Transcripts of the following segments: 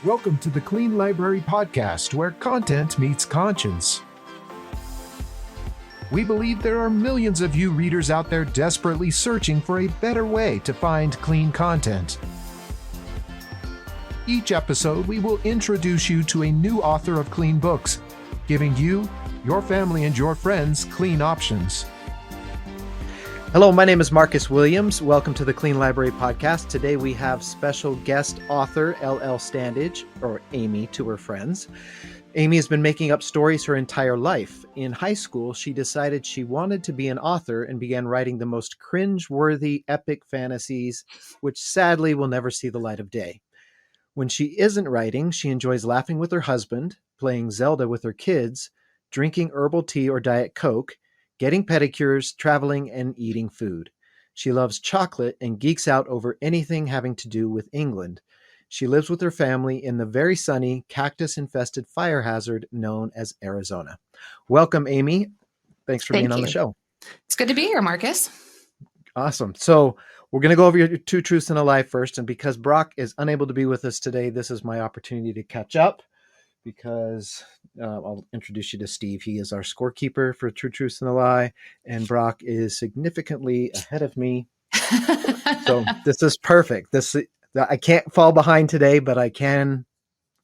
Welcome to the Clean Library Podcast, where content meets conscience. We believe there are millions of you readers out there desperately searching for a better way to find clean content. Each episode, we will introduce you to a new author of clean books, giving you, your family, and your friends clean options. Hello, my name is Marcus Williams. Welcome to the Clean Library Podcast. Today we have special guest author LL Standage, or Amy to her friends. Amy has been making up stories her entire life. In high school, she decided she wanted to be an author and began writing the most cringe-worthy epic fantasies, which sadly will never see the light of day. When she isn't writing, she enjoys laughing with her husband, playing Zelda with her kids, drinking herbal tea or Diet Coke, getting pedicures, traveling, and eating food. She loves chocolate and geeks out over anything having to do with England. She lives with her family in the very sunny, cactus-infested fire hazard known as Arizona. Welcome, Amy. Thanks for being on the show. It's good to be here, Marcus. Awesome. So we're going to go over your two truths and a lie first. And because Brock is unable to be with us today, this is my opportunity to catch up. Because I'll introduce you to Steve. He is our scorekeeper for True Truths and a Lie, and Brock is significantly ahead of me. So this is perfect. I can't fall behind today, but I can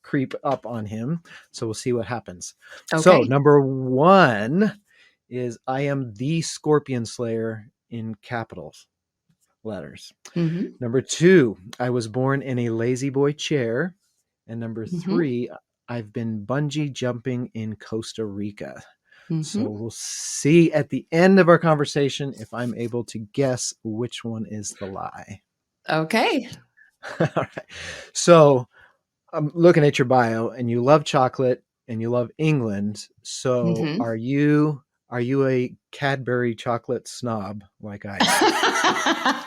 creep up on him. So we'll see what happens. Okay. So number one is I am the Scorpion Slayer in capital letters. Mm-hmm. Number two, I was born in a lazy boy chair. And number three, I've been bungee jumping in Costa Rica. Mm-hmm. So we'll see at the end of our conversation if I'm able to guess which one is the lie. Okay. All right. So I'm looking at your bio, and you love chocolate and you love England. So are you a Cadbury chocolate snob like I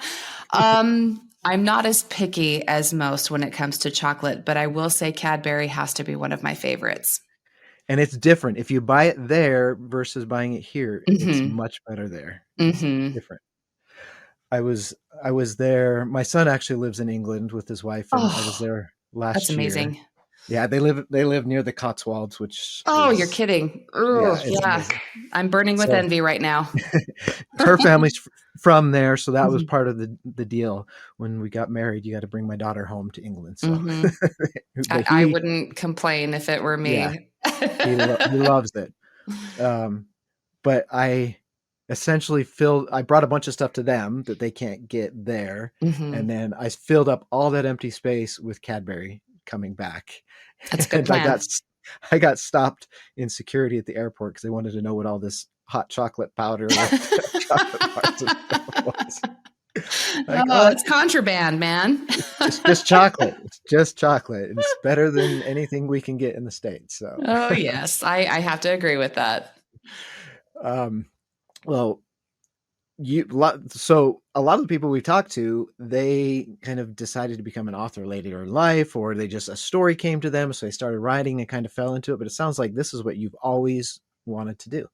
am? I'm not as picky as most when it comes to chocolate, but I will say Cadbury has to be one of my favorites. And it's different. If you buy it there versus buying it here, it's much better there. It's different. I was there. My son actually lives in England with his wife, and I was there last year. That's amazing. Yeah, they live near the Cotswolds, which you're kidding. Yeah. I'm burning with envy right now. Her family's from there, so that was part of the deal. When we got married, you got to bring my daughter home to England. So I wouldn't complain if it were me. Yeah, he loves it. But I essentially I brought a bunch of stuff to them that they can't get there. And then I filled up all that empty space with Cadbury coming back. That's a good plan. I got stopped in security at the airport because they wanted to know what all this hot chocolate powder chocolate parts and stuff was. It's contraband, man. It's just chocolate. It's just chocolate. It's better than anything we can get in the States. So. Oh yes, I have to agree with that. Well, so a lot of the people we talked to, they kind of decided to become an author later in life, or a story came to them, so they started writing and kind of fell into it. But it sounds like this is what you've always wanted to do.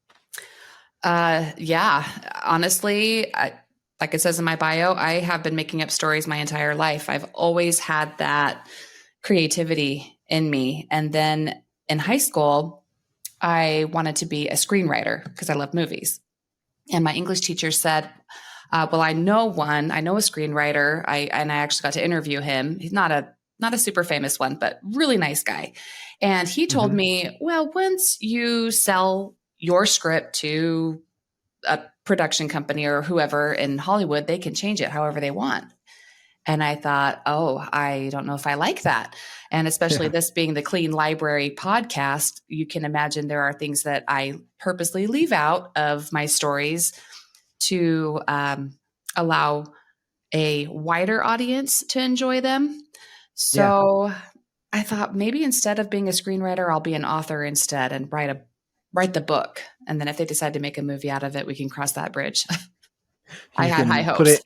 Yeah, honestly, like it says in my bio, I have been making up stories my entire life. I've always had that creativity in me. And then in high school, I wanted to be a screenwriter because I love movies. And my English teacher said, well, I know a screenwriter. I actually got to interview him. He's not a super famous one, but really nice guy. And he told me, well, once you sell your script to a production company or whoever in Hollywood, they can change it however they want. And I thought, I don't know if I like that. And especially this being the Clean Library podcast, you can imagine there are things that I purposely leave out of my stories to allow a wider audience to enjoy them. So I thought maybe instead of being a screenwriter, I'll be an author instead and write the book. And then if they decide to make a movie out of it, we can cross that bridge. I had high hopes.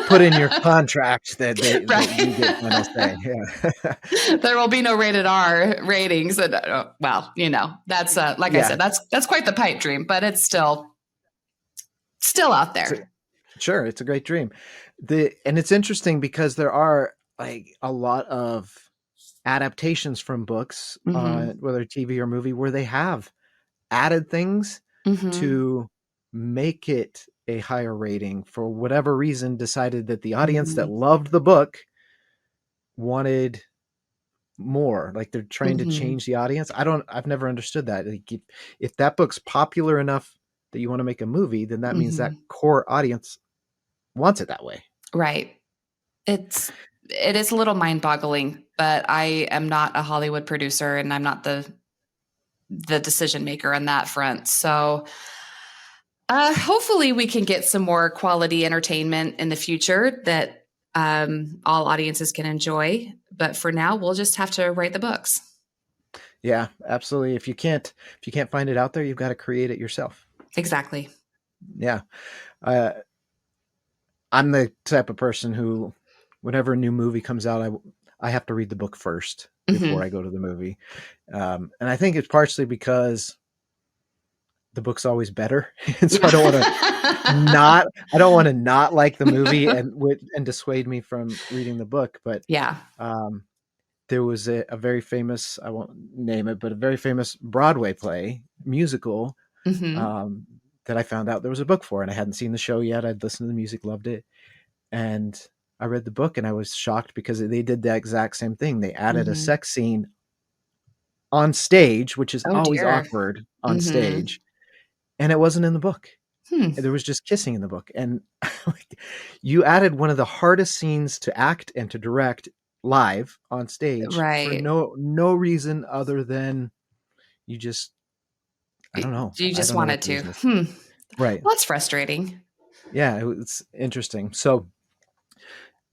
Put in your contract that that you get final say. Yeah. There will be no rated R ratings. And, that's I said, that's quite the pipe dream, but it's still out there. Sure, it's a great dream. And it's interesting because there are like a lot of adaptations from books, Mm-hmm. whether TV or movie, where they have added things Mm-hmm. to make it a higher rating for whatever reason, decided that the audience that Mm-hmm. loved the book wanted more. Like they're trying to Mm-hmm. change the audience. I've never understood that. Like if that book's popular enough that you want to make a movie, then that means that Mm-hmm. core audience wants it that way. Right. It is a little mind-boggling, but I am not a Hollywood producer and I'm not the decision maker on that front. So hopefully we can get some more quality entertainment in the future that all audiences can enjoy. But for now, we'll just have to write the books. Yeah, absolutely. If you can't find it out there, you've got to create it yourself. Exactly. Yeah. Uh, I'm the type of person who, whenever a new movie comes out, I have to read the book first before Mm-hmm. I go to the movie. And I think it's partially because the book's always better. And so I don't want to not like the movie and dissuade me from reading the book. But Yeah. um, there was a very famous, I won't name it, but a very famous Broadway play musical Mm-hmm. um, that I found out there was a book for, and I hadn't seen the show yet. I'd listened to the music, loved it, and I read the book, and I was shocked because they did the exact same thing. They added a Mm-hmm. sex scene on stage, which is Oh always dear. awkward on Mm-hmm. stage, and it wasn't in the book. Hmm. There was just kissing in the book, and like, you added one of the hardest scenes to act and to direct live on stage for Right. no reason other than you just I don't know. You I just don't know what wanted the to. reason is. Hmm. Right. Well, that's frustrating. Yeah, it's interesting. So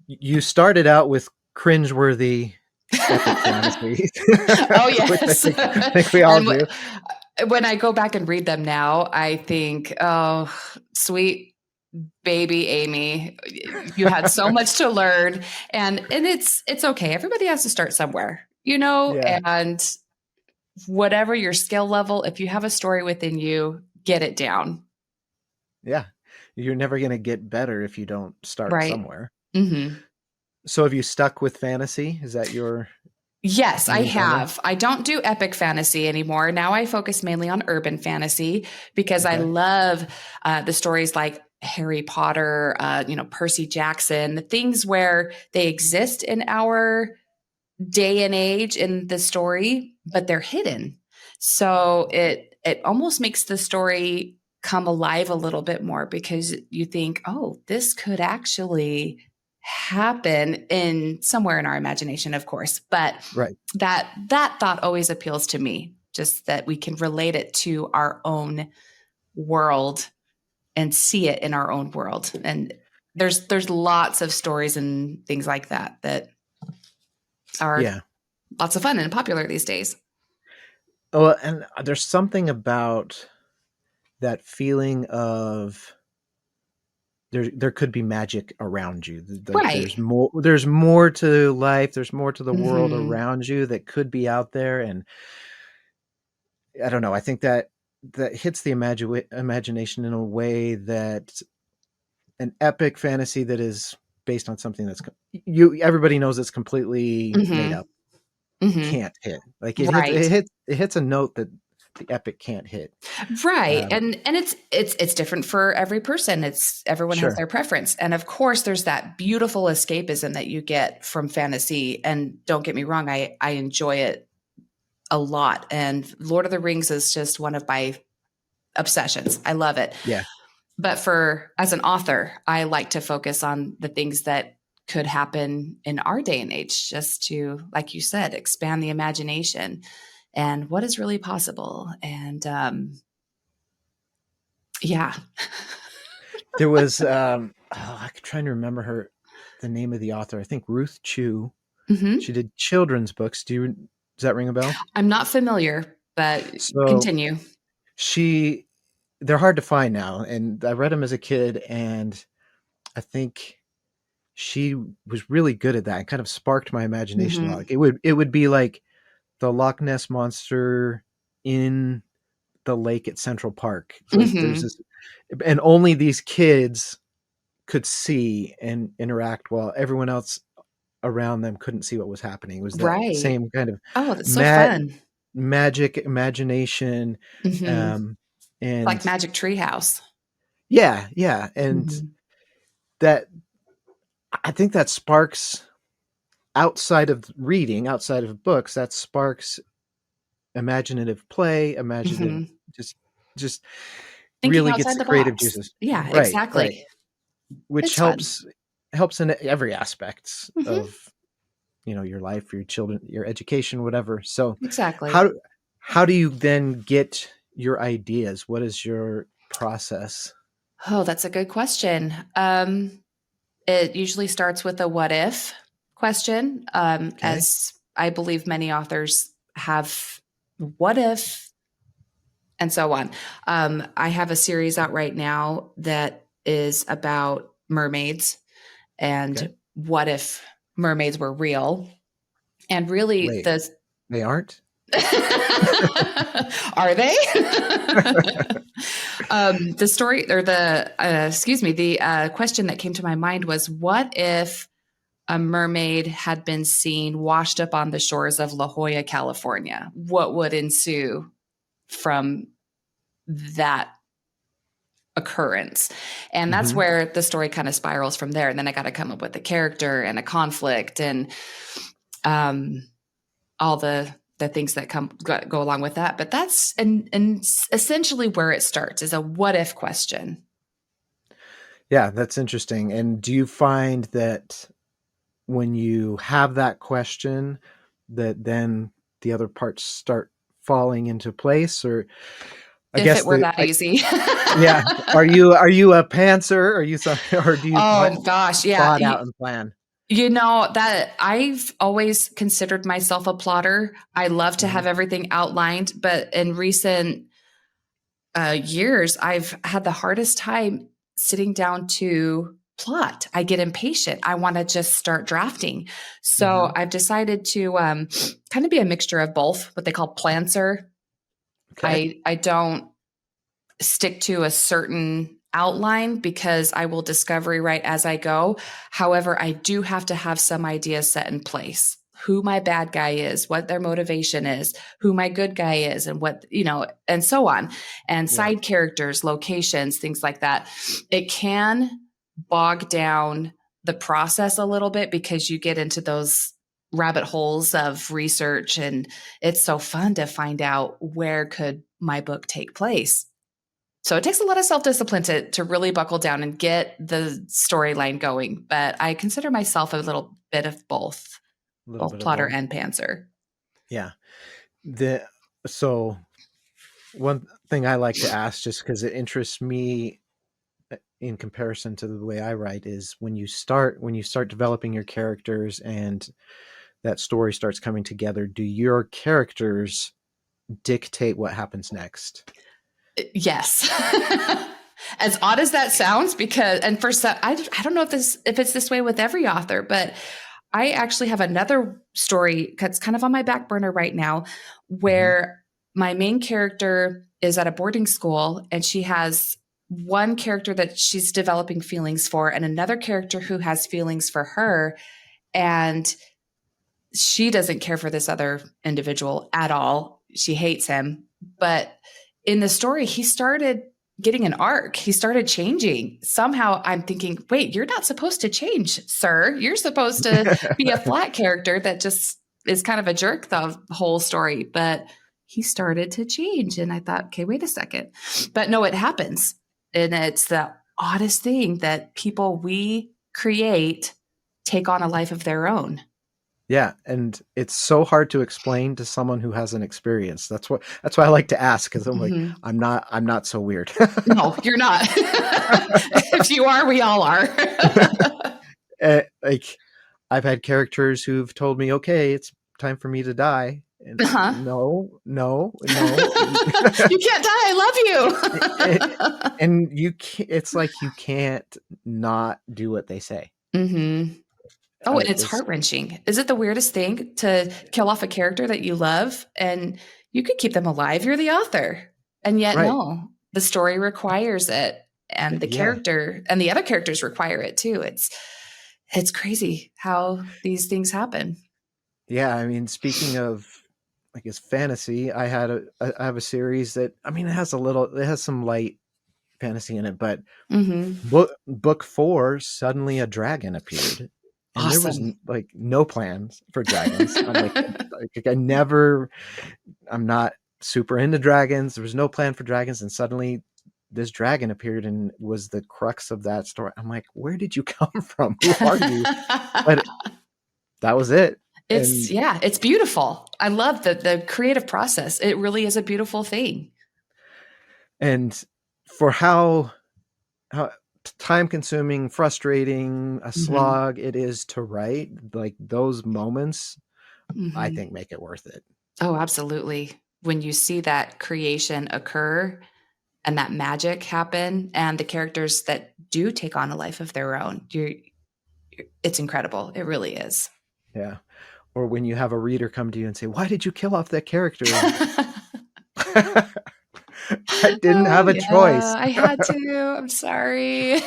you started out with cringeworthy epic fantasy, Oh which yes. I think we all And do. when I go back and read them now, I think, oh, sweet baby Amy, you had so much to learn, and it's okay. Everybody has to start somewhere, Yeah, and whatever your skill level, if you have a story within you, get it down. yeah. You're never going to get better if you don't start Right. somewhere. Mm-hmm. So have you stuck with fantasy? Is that your Yes, I main genre? have. I don't do epic fantasy anymore. Now I focus mainly on urban fantasy because I Okay. love the stories like Harry Potter, Percy Jackson, the things where they exist in our day and age in the story, but they're hidden. So it almost makes the story come alive a little bit more because you think, oh, this could actually happen in somewhere in our imagination, of course. But Right. that thought always appeals to me, just that we can relate it to our own world and see it in our own world. And there's lots of stories and things like that are Yeah. lots of fun and popular these days. Oh, and there's something about that feeling of there could be magic around you. Like Right. there's more to life, there's more to the world Mm-hmm. around you that could be out there. And I don't know, I think that hits the imagination in a way that an epic fantasy that is based on something that's everybody knows it's completely made Mm-hmm. up Mm-hmm. can't hit. Like Right. it hits a note that the epic can't hit. Right. Um, And it's different for every person. It's everyone has sure. their preference. And of course there's that beautiful escapism that you get from fantasy. And don't get me wrong, I enjoy it a lot. And Lord of the Rings is just one of my obsessions. I love it. Yeah. But for as an author, I like to focus on the things that could happen in our day and age, just to, like you said, expand the imagination and what is really possible. And yeah. There was I'm trying to remember the name of the author. I think Ruth Chu. She Hmm. did children's books. Does that ring a bell? I'm not familiar, but So continue. she they're hard to find now, and I read them as a kid, and I think she was really good at that and kind of sparked my imagination a lot. Hmm. Like it would be like the Loch Ness monster in the lake at Central Park. Like there's Hmm. this, and only these kids could see and interact while everyone else around them couldn't see what was happening. It was that Right. same kind of Oh, that's so mad fun. magic imagination, Hmm. Like and Magic Treehouse. yeah, and Hmm. that I think that sparks outside of reading, outside of books, that sparks imaginative play, imaginative, Hmm. just just Thinking really gets outside the the creative box. juices. Yeah, Right, exactly. which It's fun. helps in every aspect Hmm. of your life, your children, your education, whatever. So Exactly. how how do you then get your ideas? What is your process? Oh, that's a good question. It usually starts with a what if question, Okay, as I believe many authors have what if, and so on. I have a series out right now that is about mermaids okay. and what if mermaids were real. And really, Wait, they aren't? are they? The story or the question that came to my mind was, what if a mermaid had been seen washed up on the shores of La Jolla, California? What would ensue from that occurrence? And that's Hmm. where the story kind of spirals from there. And then I got to come up with a character and a conflict and um, all the things that go along with that. But that's and essentially where it starts is a what if question. Yeah, that's interesting. And do you find that when you have that question, that then the other parts start falling into place? Or I If guess it were that easy. yeah, are you a pantser? Are you some, or do you Oh gosh, yeah. plot out and plan? You know that I've always considered myself a plotter. I love to Hmm. have everything outlined, but in recent years, I've had the hardest time sitting down to plot. I get impatient. I want to just start drafting. So Hmm. I've decided to kind of be a mixture of both, what they call planter. Okay. I don't stick to a certain outline because I will discovery write as I go. However, I do have to have some ideas set in place. Who my bad guy is, what their motivation is, who my good guy is, and what, and so on. And Yeah. side characters, locations, things like that. It can bog down the process a little bit because you get into those rabbit holes of research, and it's so fun to find out where could my book take place. So it takes a lot of self-discipline to really buckle down and get the storyline going. But I consider myself a little bit of both, A little both bit of plotter both. and pantser. Yeah. The so one thing I like to ask, just because it interests me in comparison to the way I write, is when you start developing your characters and that story starts coming together, do your characters dictate what happens next? Yes. As odd as that sounds, because and for some, I don't know if it's this way with every author, but I actually have another story that's kind of on my back burner right now, Hmm. where my main character is at a boarding school and she has one character that she's developing feelings for and another character who has feelings for her, and she doesn't care for this other individual at all. She hates him. But in the story, he started getting an arc. He started changing. Somehow I'm thinking, wait, you're not supposed to change, sir. You're supposed to be a flat character that just is kind of a jerk the whole story. But he started to change. And I thought, okay, wait a second. But no, it happens. And it's the oddest thing that people we create take on a life of their own. Yeah, and it's so hard to explain to someone who hasn't experienced. That's why I like to ask, because I'm like, Mhm. I'm not so weird. No, you're not. If you are, we all are. Like, I've had characters who've told me, "Okay, it's time for me to die," and it's like, Uh-huh. no, no, no. You can't die. I It- love you. and you can't, it's like you can't not do what they say. Hmm. Oh, and it's It's heart wrenching. Is it the weirdest thing to kill off a character that you love and you could keep them alive? You're the author. And yet, right. no, the story requires it. And the Yeah. character and the other characters require it too. It's crazy how these things happen. Yeah, I mean, speaking of, I guess, fantasy, I have a series that, I mean, it has some light fantasy in it, but Hmm. book 4, suddenly a dragon appeared, and there was Awesome. like no plans for dragons. Like, I'm not super into dragons. There was no plan for dragons, and suddenly this dragon appeared and was the crux of that story. I'm like, where did you come from? Who are you? But that was it. It's, And yeah, it's beautiful. I love the creative process. It really is a beautiful thing. and for how time consuming, frustrating, a Hmm. slog it is to write, like those moments, I Hmm. think make it worth it. Oh, absolutely. When you see that creation occur and that magic happen and the characters that do take on a life of their own, it's incredible. It really is. Yeah. Or when you have a reader come to you and say, "Why did you kill off that character?" And I didn't have Oh, a yeah, choice. I had to. I'm sorry.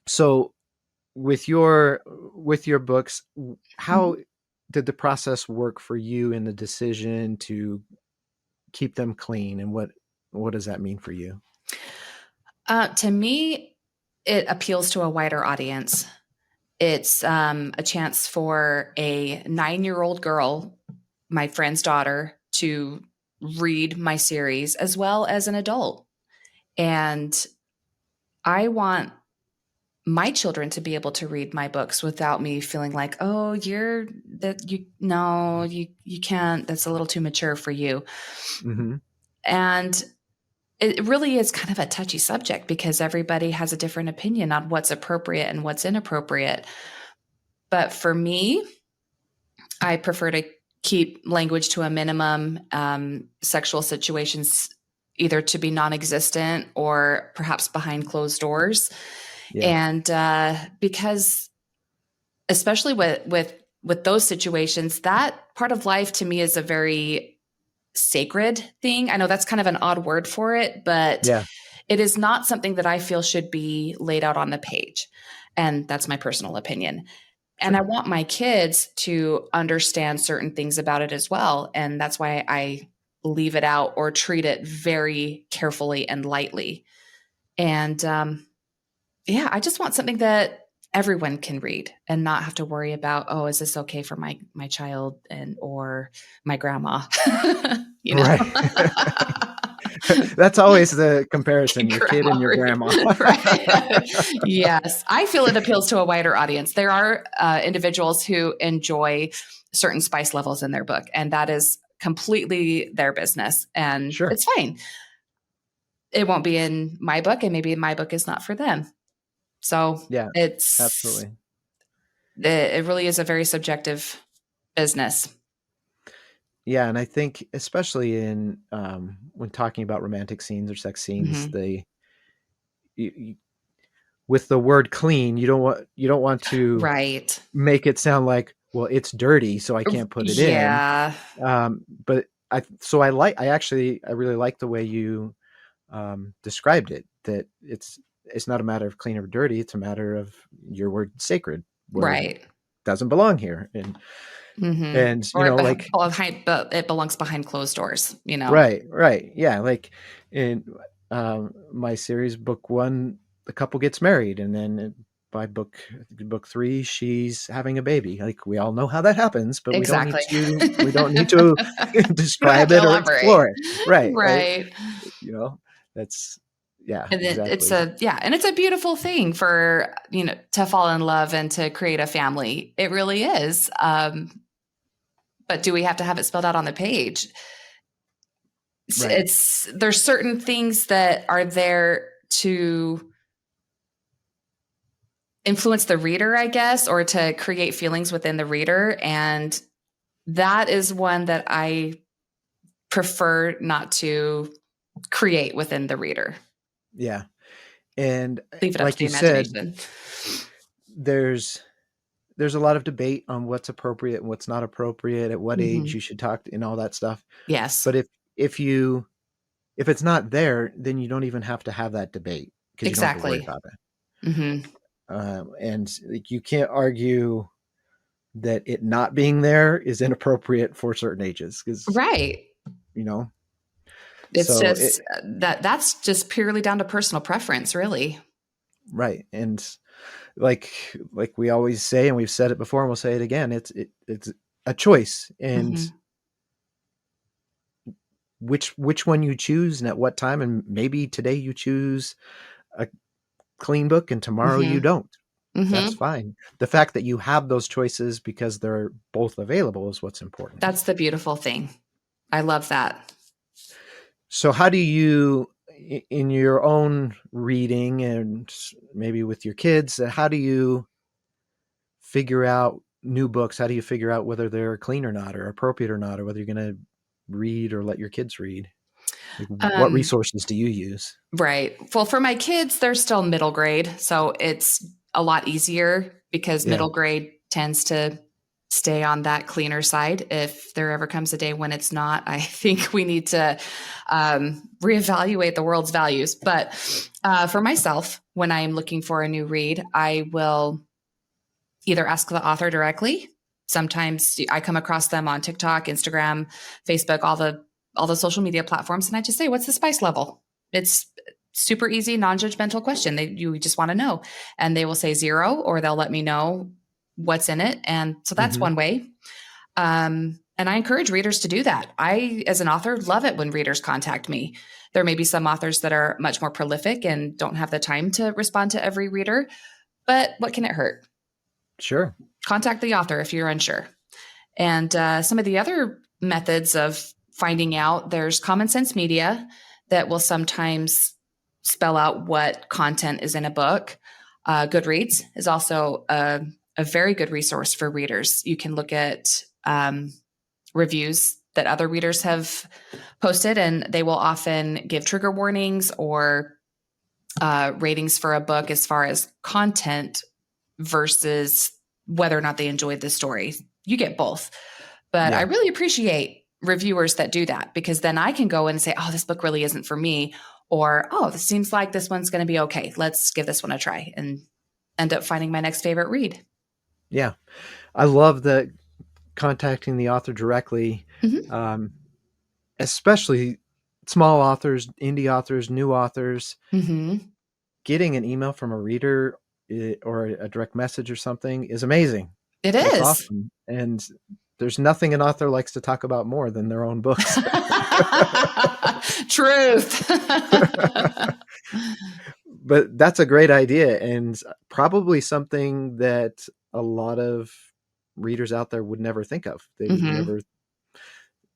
So with your books, how did the process work for you in the decision to keep them clean, and what does that mean for you? To me, it appeals to a wider audience. It's a chance for a 9-year-old girl, my friend's daughter, to read my series as well as an adult. And I want my children to be able to read my books without me feeling like, oh, you're that you no, you can't, that's a little too mature for you. Mm-hmm. And it really is kind of a touchy subject because everybody has a different opinion on what's appropriate and what's inappropriate. But for me, I prefer to keep language to a minimum, sexual situations either to be non-existent or perhaps behind closed doors. Yeah. And because especially with those situations, that part of life to me is a very sacred thing. I know that's kind of an odd word for it, but Yeah. it is not something that I feel should be laid out on the page. And that's my personal opinion. And I Sure. want my kids to understand certain things about it as well. And that's why I leave it out or treat it very carefully and lightly. And yeah, I just want something that everyone can read and not have to worry about, oh, is this okay for my child and or my grandma? you know. Right. That's always the comparison, your kid Grandma, and your grandma. right? Yes, I feel it appeals to a wider audience. There are individuals who enjoy certain spice levels in their book, and that is completely their business, and Sure. it's fine. It won't be in my book, and maybe my book is not for them. So Yeah, it's absolutely. it really is a very subjective business. Yeah, and I think especially in when talking about romantic scenes or sex scenes, Hmm. you, with the word clean, you don't want to Right. make it sound like, well, it's dirty, so I can't put it in. Yeah. But I really like the way you described it. That it's not a matter of clean or dirty; it's a matter of your word sacred. Word Right. doesn't belong here, Hmm. and Or like but it belongs behind closed doors. right, yeah, like in my series, book 1, the couple gets married, and then by book 3, she's having a baby. Like, we all know how that happens, but Exactly. we don't need to You don't have describe to it or elaborate. explore it. Right. Right. You know, that's yeah, And exactly. it's a beautiful thing for, to fall in love and to create a family. It really is. But do we have to have it spelled out on the page? Right. There's certain things that are there to influence the reader, I guess, or to create feelings within the reader. And that is one that I prefer not to create within the reader. Yeah. And Leave it up to like the you said, imagination. there's there's a lot of debate on what's appropriate and what's not appropriate, at what age Hmm. you should talk, and all that stuff. Yes, But if you if it's not there, then you don't even have to have that debate because you don't have to worry exactly. about it. Mm-hmm. And like, you can't argue that it not being there is inappropriate for certain ages, because, Right. you know, It's so just that's just purely down to personal preference, really. right. And like we always say, and we've said it before and we'll say it again, it's a choice. And Mm-hmm. which one you choose and at what time, and maybe today you choose a clean book and tomorrow you Mm-hmm. don't. That's Mm-hmm. fine. The fact that you have those choices because they're both available is what's important. That's the beautiful thing. I love that. So how do you, in your own reading and maybe with your kids, how do you figure out new books? How do you figure out whether they're clean or not, or appropriate or not, or whether you're going to read or let your kids read? Like, what Um, resources do you use? right. Well, for my kids, they're still middle grade, so it's a lot easier because Yeah. middle grade tends to stay on that cleaner side. If there ever comes a day when it's not, I think we need to reevaluate the world's values. But for myself, when I'm looking for a new read, I will either ask the author directly. Sometimes I come across them on TikTok, Instagram, Facebook, all the social media platforms, and I just say, "What's the spice level?" It's super easy, non-judgmental question. You just want to know, and they will say 0, or they'll let me know what's in it, and so that's Mm-hmm. one way. And I encourage readers to do that. I, as an author, love it when readers contact me. There may be some authors that are much more prolific and don't have the time to respond to every reader, but what can it hurt? Sure. Contact the author if you're unsure. And some of the other methods of finding out, there's Common Sense Media that will sometimes spell out what content is in a book. Goodreads is also a very good resource for readers. You can look at reviews that other readers have posted, and they will often give trigger warnings or ratings for a book as far as content versus whether or not they enjoyed the story. You get both. But I Yeah. really appreciate reviewers that do that, because then I can go and say, oh, this book really isn't for me. Or, oh, this seems like this one's going to be okay. Let's give this one a try, and end up finding my next favorite read. Yeah. I love that, contacting the author directly, Mm-hmm. especially small authors, indie authors, new authors. Mm-hmm. Getting an email from a reader, or a direct message or something, is amazing. It That's is. awesome. And there's nothing an author likes to talk about more than their own books. Truth. But that's a great idea, and probably something that a lot of readers out there would never think of. They would Mm-hmm. never,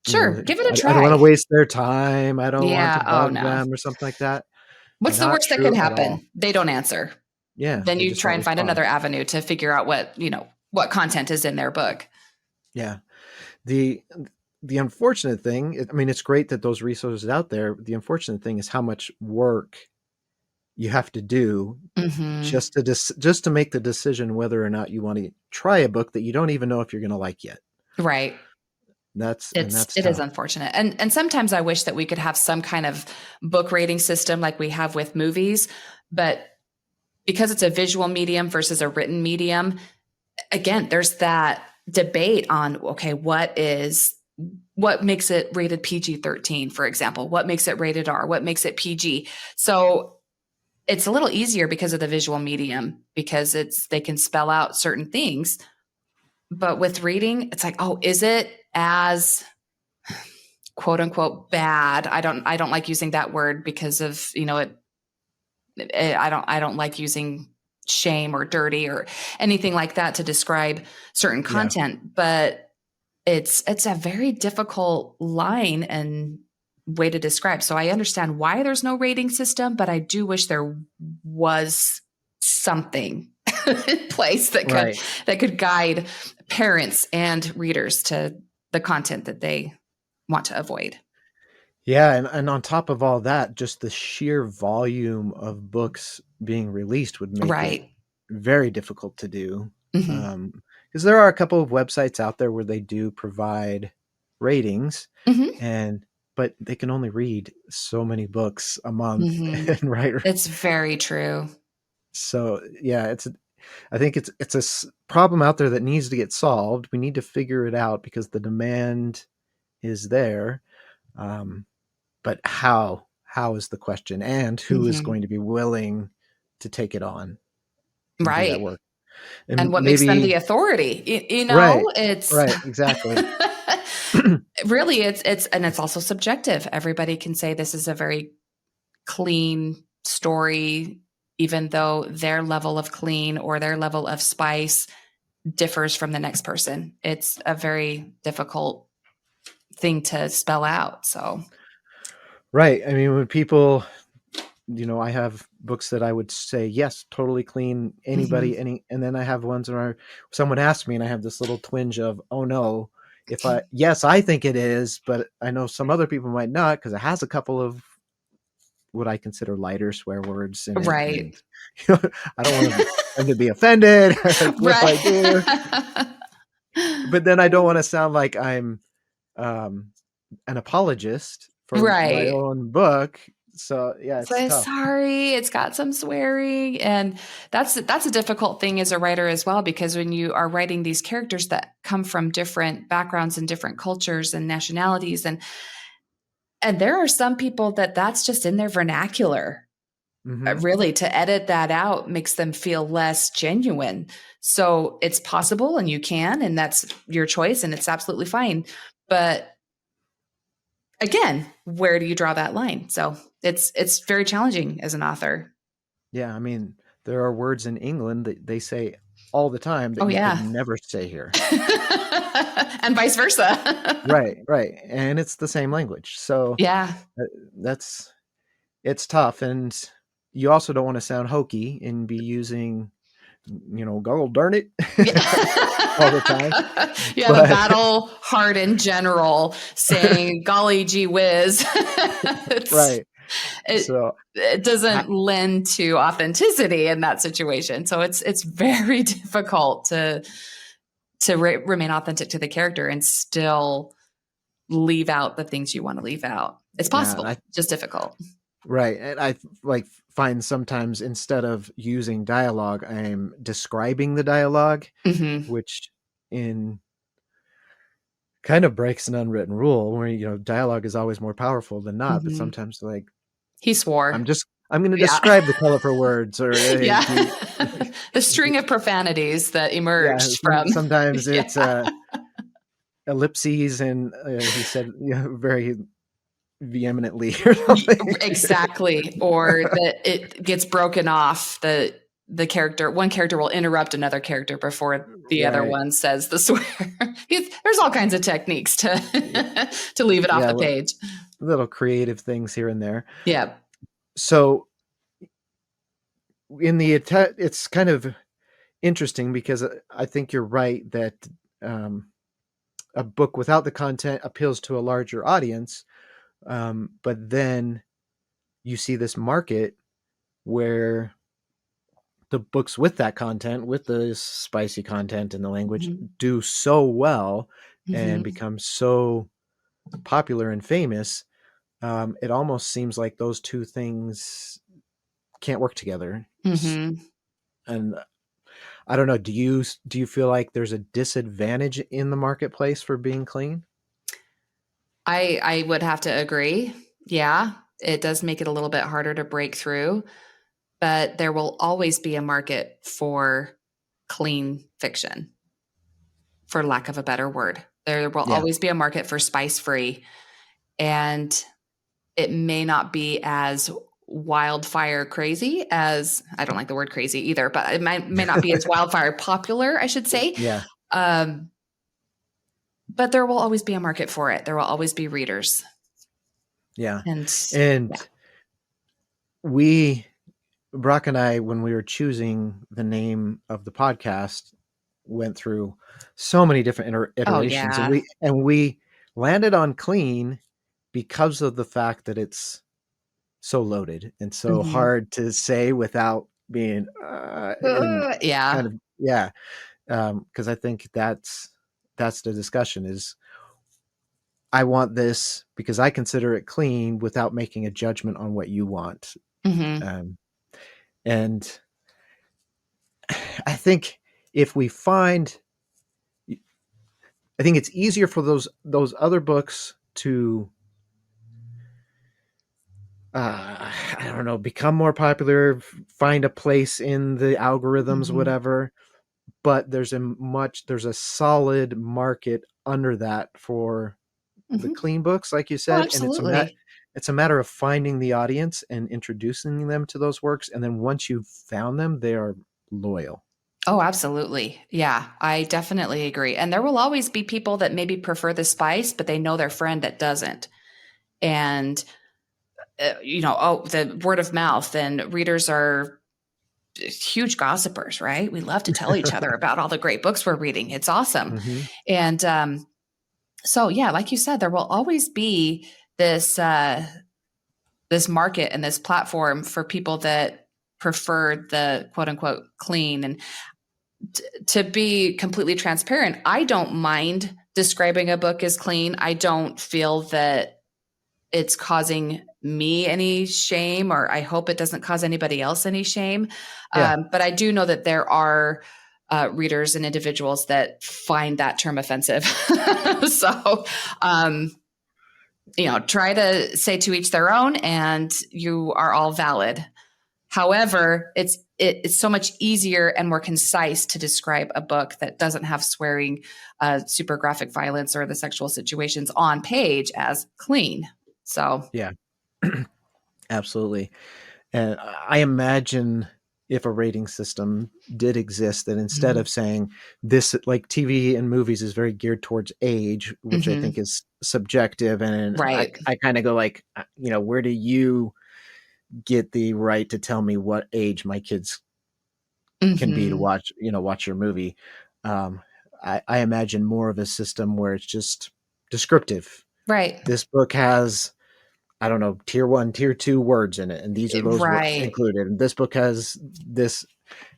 Sure. Give it a I don't want to try. waste their time. I don't want to Yeah. Oh, bug no. them or something like that. What's the Not worst that could true at all. happen? They don't answer. Yeah, Then they you just try don't and find respond. another avenue to figure out what content is in their book. Yeah. The the unfortunate thing, I mean, it's great that those resources out there. The unfortunate thing is how much work you have to do Mm-hmm. just to make the decision whether or not you want to try a book that you don't even know if you're going to like yet. Right. That's It is tough. unfortunate. And sometimes I wish that we could have some kind of book rating system like we have with movies, but because it's a visual medium versus a written medium, again, there's that debate on, okay, what makes it rated PG-13, for example? What makes it rated R? What makes it PG? So it's a little easier because of the visual medium, because they can spell out certain things. But with reading, it's like, oh, is it as quote unquote bad? I don't like using that word because of, I don't like using shame or dirty or anything like that to describe certain Yeah. content, but it's a very difficult line and way to describe. So I understand why there's no rating system, but I do wish there was something in place Right. that could guide parents and readers to the content that they want to avoid. Yeah, and on top of all that, just the sheer volume of books being released would make it Right. very difficult to do. Mm-hmm. Because there are a couple of websites out there where they do provide ratings, Mm-hmm. but they can only read so many books a month, Mm-hmm. and right. It's very true. So yeah, I think it's problem out there that needs to get solved. We need to figure it out because the demand is there. Um, but how is the question, and who is Hmm. going to be willing to take it on and do that Right. work? And And what makes them the maybe authority? right, It's right, exactly. really and it's also subjective. Everybody can say this is a very clean story, even though their level of clean or their level of spice differs from the next person. It's a very difficult thing to spell out. So, Right. I mean, when people, I have books that I would say, yes, totally clean, mhm. and then I have ones where someone asks me and I have this little twinge of, oh no, yes, I think it is, but I know some other people might not because it has a couple of what I consider lighter swear words in it. Right. And I don't want them to be offended. Like, what do I do? Right. But then I don't want to sound like I'm um, an apologist for my Right. own book. So yeah, it's So tough. sorry, it's got some swearing, and that's a difficult thing as a writer as well, because when you are writing these characters that come from different backgrounds and different cultures and nationalities, and there are some people that's just in their vernacular. Hmm. Really, to edit that out makes them feel less genuine. So it's possible, and you can, and that's your choice, and it's absolutely fine. But again, where do you draw that line? So it's very challenging as an author. Yeah, I mean, there are words in England that they say all the time that Oh you could yeah. never say here. And vice versa. Right, right, and it's the same language. So Yeah. uh, that's it's tough, and you also don't want to sound hokey and be using, "God darn it," Yeah. all the time. You have a But battle hardened general saying, golly gee whiz. it's right, it so it ha- doesn't lend to authenticity in that situation. So it's very difficult to remain authentic to the character and still leave out the things you want to leave out. It's yeah, possible, just difficult. right, and I like find sometimes instead of using dialogue, I'm describing the dialogue, Hmm. which in kind of breaks an unwritten rule where dialogue is always more powerful than not. But Hmm. sometimes, like, He swore. I'm going to Yeah. describe the colorful words, or Yeah. The string of profanities that yeah. emerged from. Sometimes it's Yeah. ellipses, and he said very vehemently or something. Exactly. Or that it gets broken off. The character, one character will interrupt another character before the other Right. one says the swear. There's all kinds of techniques to to leave it off Yeah. the page. Little creative things here and there. Yeah. So it's kind of interesting because I think you're right that um, a book without the content appeals to a larger audience. But then you see this market where the books with that content, with the spicy content and the language, Hmm. do so well and Hmm. become so popular and famous. It almost seems like those two things can't work together. Hmm. And I don't know. Do you feel like there's a disadvantage in the marketplace for being clean? I would have to agree. Yeah, it does make it a little bit harder to break through, but there will always be a market for clean fiction, for lack of a better word. There will Yeah. always be a market for spice free, and it may not be as wildfire crazy as, I don't like the word crazy either, but it may not be as wildfire popular, I should say. Yeah. Um, but there will always be a market for it. There will always be readers. Yeah. And yeah. And we Brock and I, when we were choosing the name of the podcast, went through so many different Oh iterations, and yeah. we landed on clean because of the fact that it's so loaded and so Mhm. hard to say without being and Yeah. kind of yeah. Because I think that's the discussion is I want this because I consider it clean without making a judgment on what you want. Mhm. Um, and I think if we find, I think it's easier for those other books to, I don't know, become more popular, find a place in the algorithms, Mhm. whatever. But there's a solid market under that for the Mhm. clean books, like you Oh, said, and absolutely. it's a matter of finding the audience and introducing them to those works, and then once you've found them, they are loyal. Oh, absolutely. Yeah, I definitely agree. And there will always be people that maybe prefer the spice, but they know their friend that doesn't. And, oh, the word of mouth, and readers are huge gossipers, right? We love to tell each other about all the great books we're reading. It's awesome. Hmm. And so, yeah, like you said, there will always be this this market and this platform for people that prefer the quote unquote clean. And to be completely transparent, I don't mind describing a book as clean. I don't feel that it's causing me any shame, or I hope it doesn't cause anybody else any shame. Yeah, But I do know that there are readers and individuals that find that term offensive. So, um, try to say to each their own, and you are all valid. However, it's so much easier and more concise to describe a book that doesn't have swearing, super graphic violence, or the sexual situations on page as clean. So, yeah, absolutely. And I imagine if a rating system did exist, that instead mm-hmm. of saying this, like TV and movies is very geared towards age, which I Mm-hmm. think is subjective. And Right. I kind of go like, where do you get the right to tell me what age my kids can be to Mm-hmm. watch your movie? Um, I imagine more of a system where it's just descriptive. Right. This book has, I don't know, tier one, tier two words in it, and these are those Right. included. And this book has this,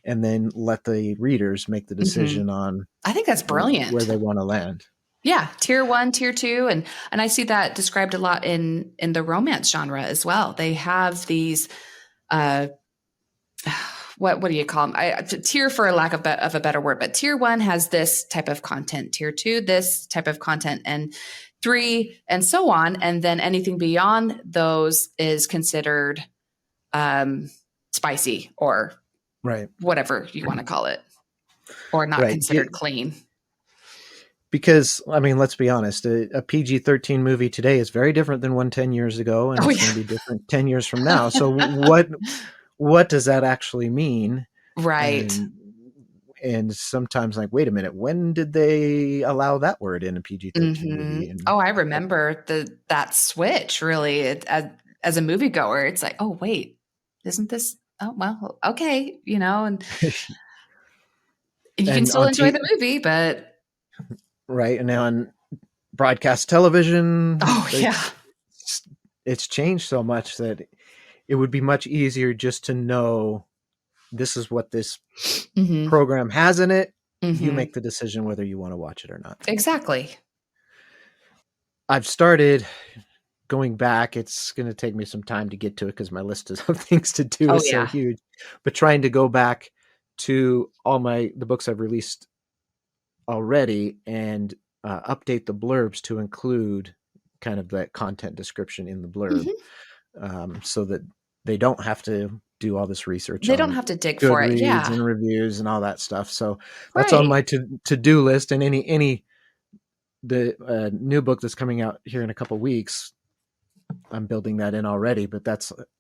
and then let the readers make the Mm-hmm. decision on I think that's where brilliant. they want to land. Yeah, tier 1, tier 2, and I see that described a lot in the romance genre as well. They have these uh what do you call them? Tier, for a lack of a better word, but tier 1 has this type of content, tier 2 this type of content, and 3 and so on, and then anything beyond those is considered um spicy, or Right. whatever you want to call it, or not Right. considered clean. Because, I mean, let's be honest, a PG-13 movie today is very different than one 10 years ago, and Oh it's going to be yeah. different 10 years from now. So what does that actually mean? Right. And sometimes, like, wait a minute, when did they allow that word in a PG-13 movie? And Oh, I remember that switch, really. As a moviegoer, it's like, oh wait, isn't this? Oh well, okay, and you can and still on enjoy the movie, but right, and now on broadcast television, oh yeah. it's changed so much that it would be much easier just to know this is what this Hmm. program has in it. You Hmm. make the decision whether you want to watch it or not. Exactly. I've started going back. It's going to take me some time to get to it because my list of things to do Oh is so yeah. huge. But trying to go back to all the books I've released already and update the blurbs to include kind of that content description in the blurb, Hmm. so that they don't have to do all this research They don't on have to dig for it. Goodreads Yeah. and reviews and all that stuff. So that's on Right. my to do list. And any the new book that's coming out here in a couple weeks, I'm building that in already. But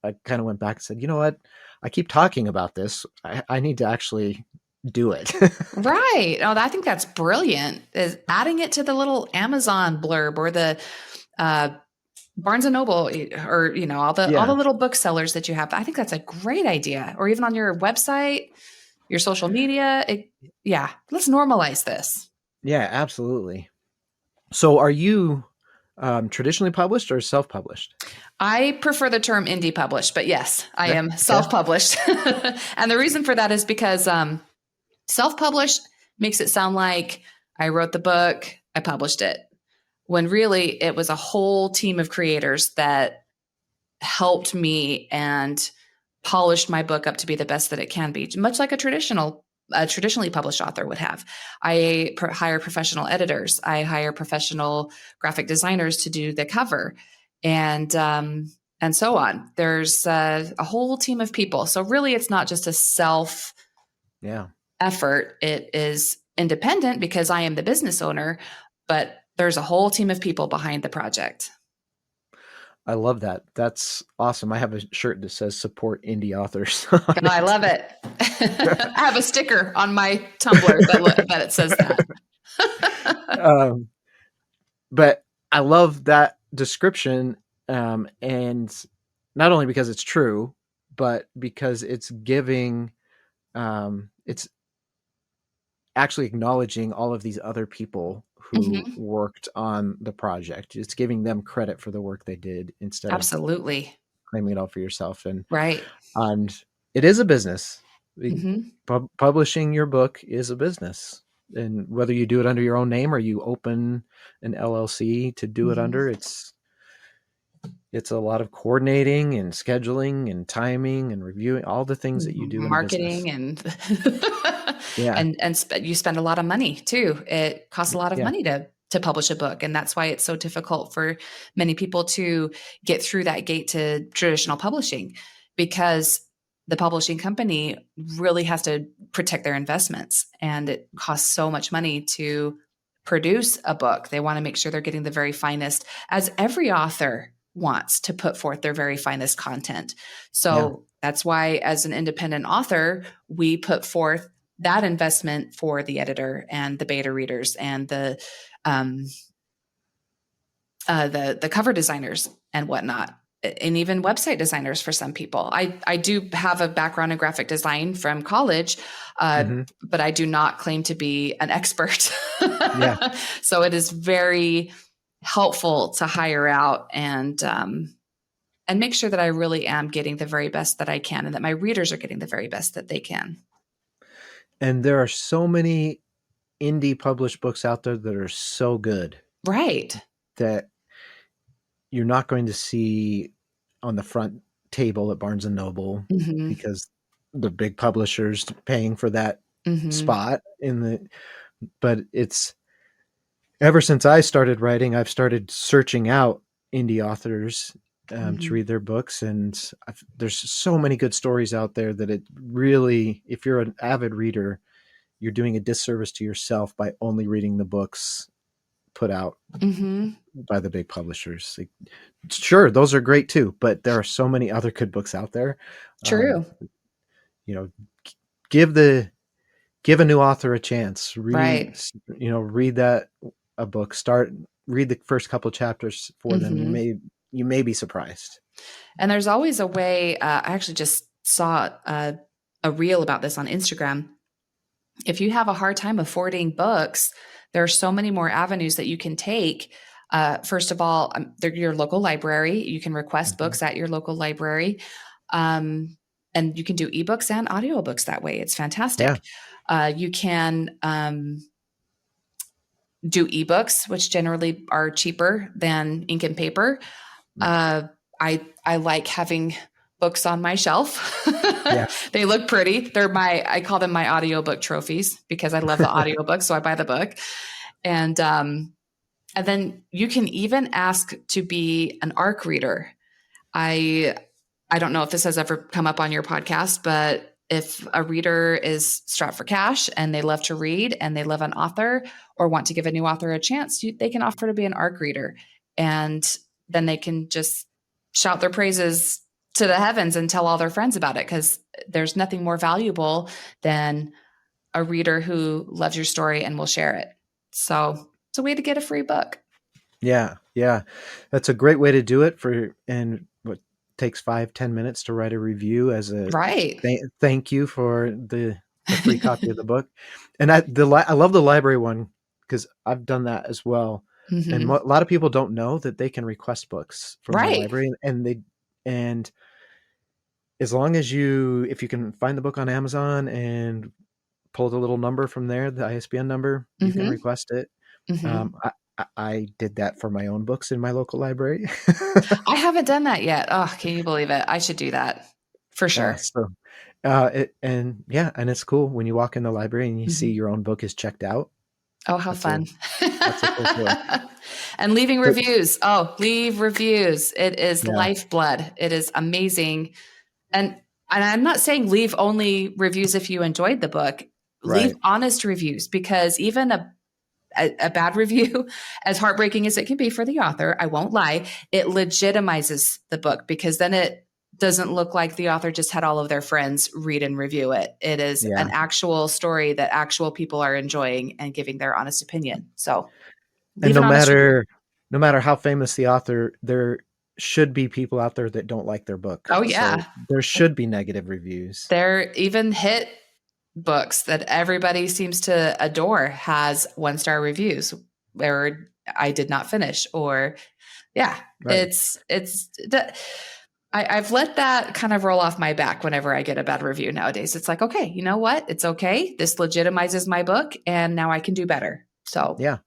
I kind of went back and said, you know what? I keep talking about this. I need to actually do it. Right. Oh, I think that's brilliant. Is adding it to the little Amazon blurb, or the uh, Barnes and Noble, or all the Yeah. little booksellers that you have. I think that's a great idea. Or even on your website, your social media. Yeah, let's normalize this. Yeah, absolutely. So are you traditionally published or self-published? I prefer the term indie published, but yes, I Yeah. am Yeah. self-published. And the reason for that is because self-published makes it sound like I wrote the book, I published it, when really it was a whole team of creators that helped me and polished my book up to be the best that it can be, much like a traditional a traditionally published author would have. I hire professional editors. I hire professional graphic designers to do the cover, and so on. There's a whole team of people. So really, it's not just a self effort. It is independent because I am the business owner, but there's a whole team of people behind the project. I love that. That's awesome. I have a shirt that says support indie authors. I love it. I have a sticker on my Tumblr that it says that. But I love that description. And not only because it's true, but because it's giving, it's actually acknowledging all of these other people who worked on the project. It's giving them credit for the work they did instead of claiming it all for yourself. And it is a business. Publishing your book is a business, and whether you do it under your own name or you open an LLC to do it under, it's a lot of coordinating and scheduling and timing and reviewing, all the things that you do marketing in a business. and you spend a lot of money too. It costs a lot of money to publish a book. And that's why it's so difficult for many people to get through that gate to traditional publishing, because the publishing company really has to protect their investments, and it costs so much money to produce a book. They want to make sure they're getting the very finest, as every author wants to put forth their very finest content. So that's why, as an independent author, we put forth that investment for the editor and the beta readers and the cover designers and whatnot, and even website designers for some people. I do have a background in graphic design from college, but I do not claim to be an expert. So it is very helpful to hire out and make sure that I really am getting the very best that I can, and that my readers are getting the very best that they can. And there are so many indie published books out there that are so good. Right. That you're not going to see on the front table at Barnes and Noble because the big publishers paying for that spot but it's ever since I started writing, I've started searching out indie authors to read their books. And there's so many good stories out there that it really, if you're an avid reader, you're doing a disservice to yourself by only reading the books put out by the big publishers. Like, sure, those are great too, but there are so many other good books out there. True. Give a new author a chance. Read a book. Read the first couple chapters for them. You may be surprised. And there's always a way. I actually just saw a reel about this on Instagram. If you have a hard time affording books, there are so many more avenues that you can take. First of all, your local library. You can request books at your local library. And you can do ebooks and audiobooks that way. It's fantastic. You can do ebooks, which generally are cheaper than ink and paper. I like having books on my shelf. They look pretty. I call them my audiobook trophies because I love the audiobook. So I buy the book. And then you can even ask to be an ARC reader. I don't know if this has ever come up on your podcast, but if a reader is strapped for cash and they love to read and they love an author or want to give a new author a chance, they can offer to be an ARC reader. And then they can just shout their praises to the heavens and tell all their friends about it, because there's nothing more valuable than a reader who loves your story and will share it. So it's a way to get a free book. Yeah. That's a great way to do it and what takes 5-10 minutes to write a review as a thank you for the free copy of the book. And I love the library one because I've done that as well. And a lot of people don't know that they can request books from the library, and as long as if you can find the book on Amazon and pull the little number from there, the ISBN number, you can request it. I did that for my own books in my local library. I haven't done that yet. Oh, can you believe it? I should do that for sure. And it's cool when you walk in the library and you see Mhm. your own book is checked out. Oh, how That's a fun. that's a cool feeling. And leaving But reviews. Oh, leave reviews. It is yeah, lifeblood. It is amazing. And I'm not saying leave only reviews if you enjoyed the book. Leave right. honest reviews, because even a bad review, as heartbreaking as it can be for the author, I won't lie, it legitimizes the book, because then it doesn't look like the author just had all of their friends read and review it. It is Yeah. an actual story that actual people are enjoying and giving their honest opinion. So And leave an honest review. no matter how famous the author, there should be people out there that don't like their book. Oh, So yeah. there should be negative reviews. They're even hit books that everybody seems to adore has 1-star reviews where I did not finish, or yeah, Right. it's that I've let that kind of roll off my back whenever I get a bad review nowadays. It's like, okay, you know what? It's okay. This legitimizes my book, and now I can do better. So, Yeah.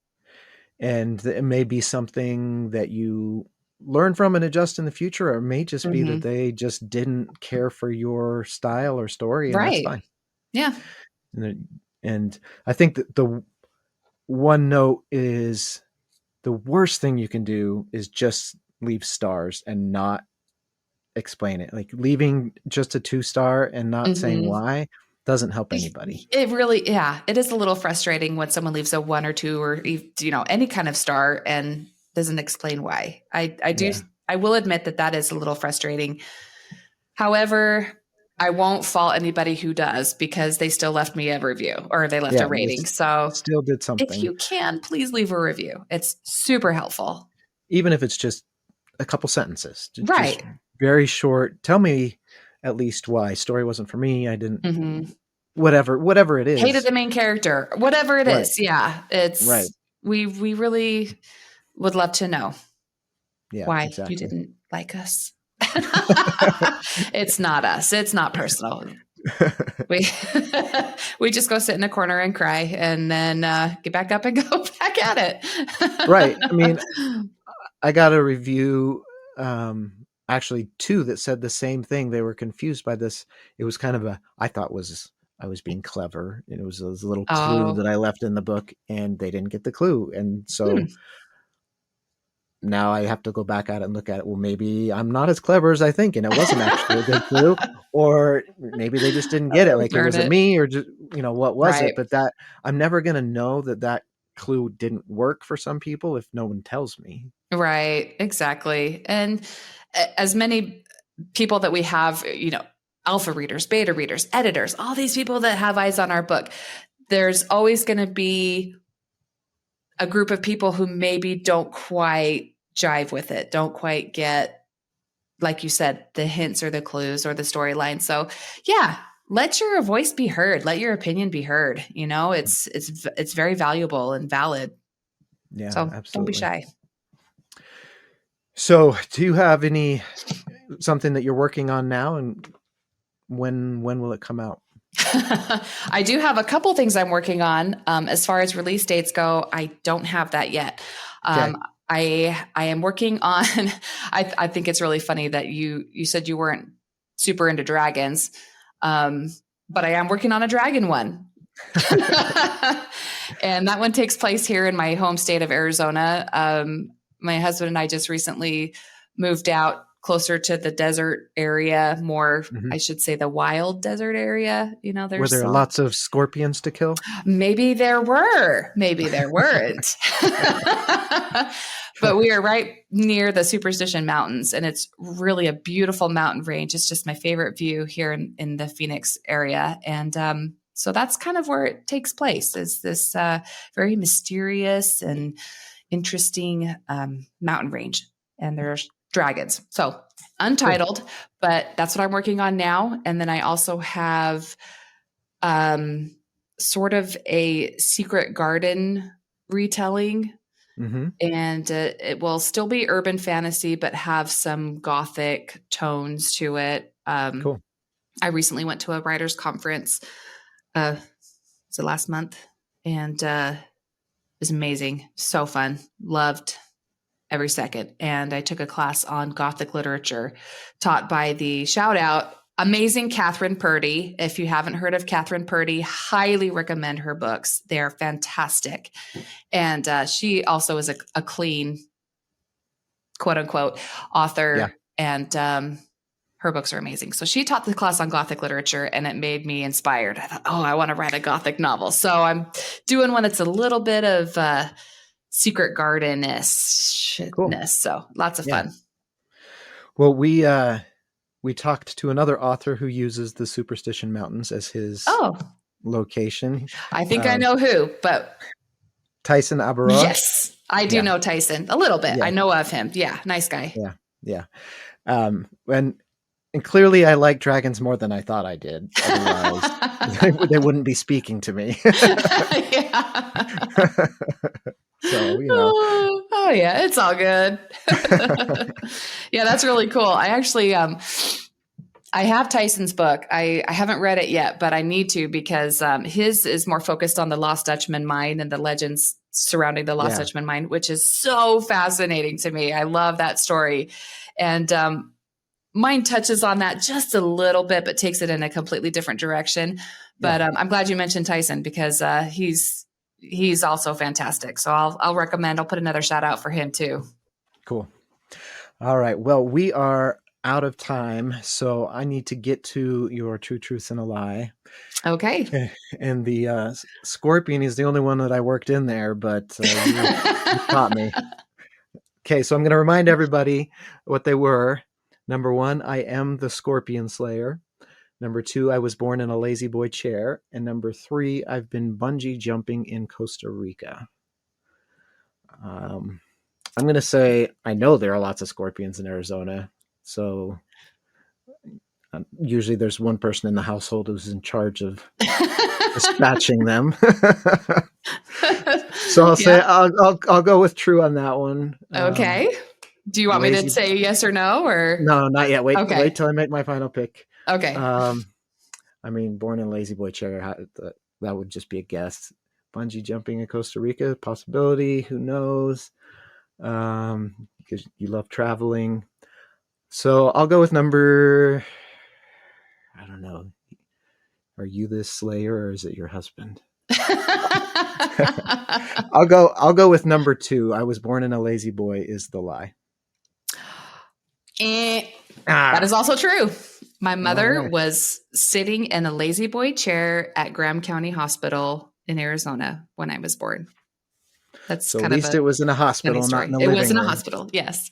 And it may be something that you learn from and adjust in the future, or it may just be that mhm. they just didn't care for your style or story, and that's Right. fine. Yeah. And I think that the one note is the worst thing you can do is just leave stars and not explain it. Like leaving just a 2-star and not saying Mhm. why doesn't help anybody. It really, yeah, it is a little frustrating when someone leaves a 1 or 2 or any kind of star and doesn't explain why. Yeah. I will admit that that is a little frustrating. However, I won't fault anybody who does, because they still left me a review or they left Yeah. a rating. So Still did if something, you can, please leave a review. It's super helpful. even if it's just a couple sentences, just Right. very short. Tell me at least why story wasn't for me. I didn't, Mhm. whatever it Hated is. the main character, whatever it Right. is. Yeah. Right. We really would love to know Yeah, why you exactly. didn't like us. It's not us. It's not personal. We we just go sit in a corner and cry, and then get back up and go back at Right. I mean, it. I got a review, actually 2 that said the same thing. They were confused by this. It was kind of I thought I was being clever. And it was this little clue Oh, that I left in the book and they didn't get the clue. And hmm, so now I have to go back at it and look at it. Well, maybe I'm not as clever as I think, and it wasn't actually a good clue, or maybe they just didn't get it. oh, Like, it darn was it it! me, or just, what was it? Right, But that I'm never going to know that that clue didn't work for some people if no one tells me. right, exactly. And as many people that we have, alpha readers, beta readers, editors, all these people that have eyes on our book, there's always going to be a group of people who maybe don't quite jive with it, don't quite get, like you said, the hints or the clues or the storyline. So yeah, let your voice be heard. Let your opinion be heard. It's very valuable and valid. Yeah, So don't be absolutely. shy. So, do you have something that you're working on now, and when will it come out? I do have a couple things I'm working on. As far as release dates go, I don't have that yet. Okay. I am working on. I think it's really funny that you said you weren't super into dragons, but I am working on a dragon one. And that one takes place here in my home state of Arizona. My husband and I just recently moved out closer to the desert area, more, Mhm. I should say, the wild desert area. Were There's there lots of scorpions to kill? maybe there were, maybe there weren't. But we are right near the Superstition Mountains, and it's really a beautiful mountain range. It's just my favorite view here in the Phoenix area. And so that's kind of where it takes place, is this very mysterious and interesting mountain range. And there's dragons. So Cool. untitled, but that's what I'm working on now. And then I also have sort of a secret garden retelling, Hmm. and it will still be urban fantasy but have some gothic tones to it. Cool. I recently went to a writers conference, was it last month, and it was amazing, so fun, loved every second. And I took a class on gothic literature taught by the shout out amazing Catherine Purdy. If you haven't heard of Catherine Purdy, highly recommend her books. They're fantastic. And she also is a clean, quote unquote, author. Yeah. And her books are amazing. So she taught the class on Gothic literature, and it made me inspired. I thought, oh, I want to write a Gothic novel. So I'm doing one that's a little bit of secret garden-ish. Cool. So lots of fun. Well, we talked to another author who uses the Superstition Mountains as his location. I think I know who, but Tyson Abaroa. Yes, I do know Tyson a little bit. Yeah. I know of him. Yeah, nice guy. Yeah. And clearly I like dragons more than I thought I did. Otherwise, they wouldn't be speaking to me. So, Oh yeah, it's all good. Yeah, that's really cool. I actually, I have Tyson's book. I haven't read it yet, but I need to, because his is more focused on the Lost Dutchman mine and the legends surrounding the Lost Dutchman mine, which is so fascinating to me. I love that story. And mine touches on that just a little bit, but takes it in a completely different direction. But I'm glad you mentioned Tyson, because he's also fantastic. So I'll recommend, I'll put another shout out for him too. Cool. All right. Well, we are out of time, so I need to get to your True Truth and a Lie. Okay. And the scorpion is the only one that I worked in there, but you taught me. Okay. So I'm going to remind everybody what they were. Number 1, I am the Scorpion Slayer. Number 2, I was born in a lazy boy chair. And number 3, I've been bungee jumping in Costa Rica. I'm going to say, I know there are lots of scorpions in Arizona. So usually there's one person in the household who's in charge of dispatching them. So I'll say, I'll go with true on that one. Okay. Do you want me to say yes or no, or? No, not yet. Wait till I make my final pick. Okay. I mean, born in lazy boy chair, that would just be a guess. Bungee jumping in Costa Rica, possibility. Who knows? Because you love traveling. So I'll go with number, I don't know. Are you the slayer, or is it your husband? I'll go with number 2. I was born in a lazy boy is the lie. That is also true. My mother was sitting in a lazy boy chair at Graham County Hospital in Arizona when I was born. That's so at least it was in a hospital, not in a living room. It was in a hospital, yes.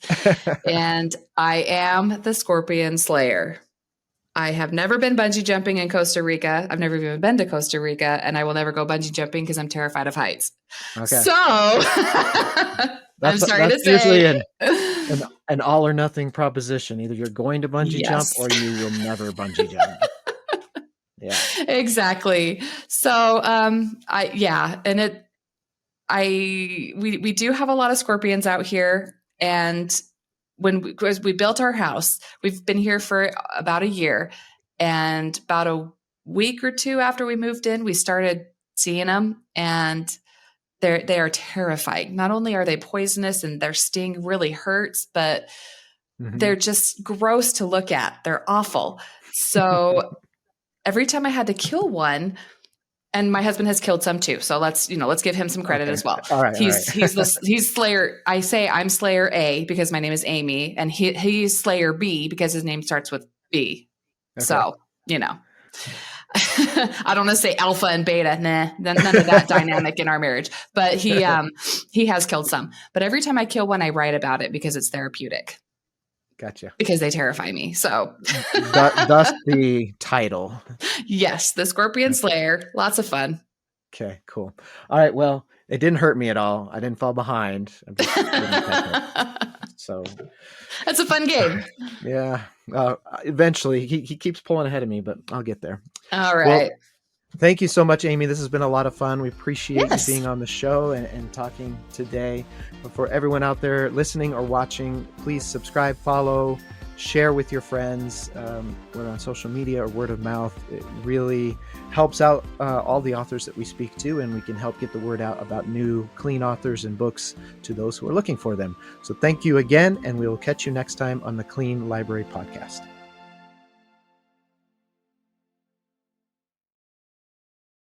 And I am the Scorpion Slayer. I have never been bungee jumping in Costa Rica. I've never even been to Costa Rica, and I will never go bungee jumping because I'm terrified of heights. Okay. So I'm sorry to say. Usually an all or nothing proposition. Either you're going to bungee jump or you will never bungee jump. Yeah, exactly. So, we do have a lot of scorpions out here, and as we built our house, we've been here for about a year, and about a week or 2 after we moved in, we started seeing them, and they are terrifying. Not only are they poisonous and their sting really hurts, but they're just gross to look at. They're awful. So every time I had to kill one, and my husband has killed some too. So let's give him some credit as well. All right, he's Slayer. I say I'm Slayer A because my name is Amy, and he's Slayer B because his name starts with B. Okay. So, I don't want to say alpha and beta. Nah, none of that dynamic in our marriage. But he has killed some. But every time I kill one, I write about it because it's therapeutic. Gotcha. Because they terrify me. So thus the title. Yes, the Scorpion Slayer. Lots of fun. Okay, cool. All right. Well, it didn't hurt me at all. I didn't fall behind. So that's a fun game. Yeah. Eventually, he keeps pulling ahead of me, but I'll get there. All right. Well, thank you so much, Amy. This has been a lot of fun. We appreciate you being on the show and talking today. But for everyone out there listening or watching, please subscribe, follow, share with your friends, whether on social media or word of mouth. It really helps out all the authors that we speak to, and we can help get the word out about new, clean authors and books to those who are looking for them. So thank you again, and we will catch you next time on the Clean Library Podcast.